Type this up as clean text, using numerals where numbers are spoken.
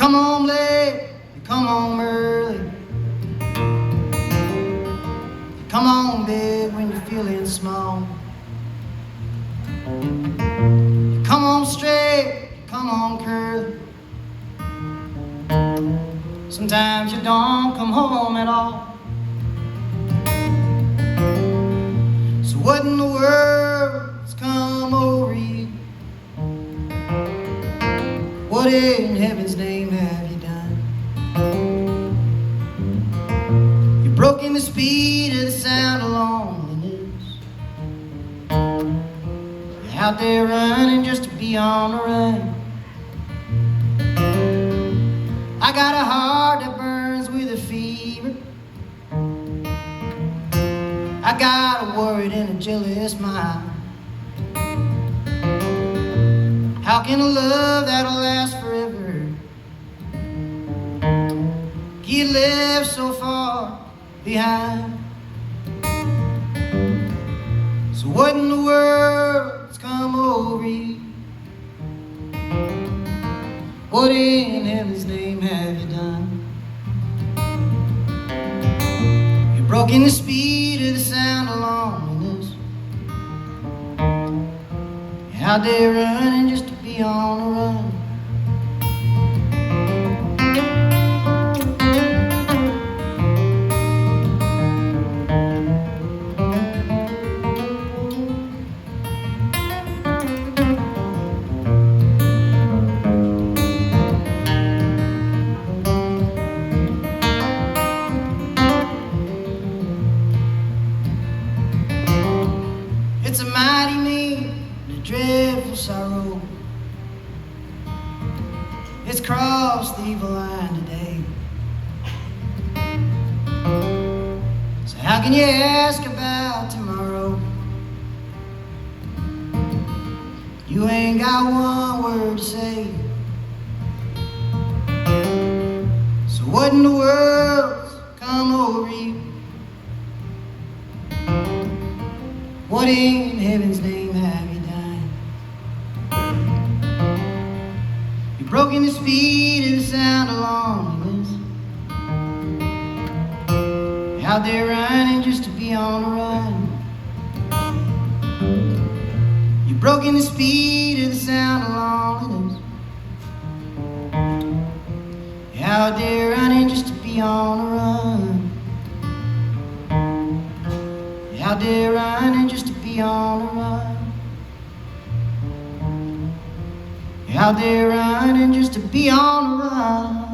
come home late, you come home early. You come home big when you're feeling small. You come home straight, you come home curly. Sometimes you don't come home at all. So what in the world's come over you? What in heaven's name have you done? You've broken the speed of the sound of loneliness. You're out there running just to be on the run. I got a heart that burns with a fever. I got a worried and a jealous mind. How can a love that'll last forever get left so far behind? So what in the world's come over you? What in heaven's name have you done? You've broken the speed of the sound of loneliness. You're out there running just to be on the run. It's a mighty need and a dreadful sorrow. It's crossed the evil line today. So how can you ask about tomorrow? You ain't got one word to say. So what in the world's come over you? What in heaven's name have you done? You've broken the speed and the sound of loneliness. You're out there running just to be on the run. You've broken the speed and the sound of loneliness. You're out there running just to be on the run. Out there running just to be on the run. You're out there running just to be on the run.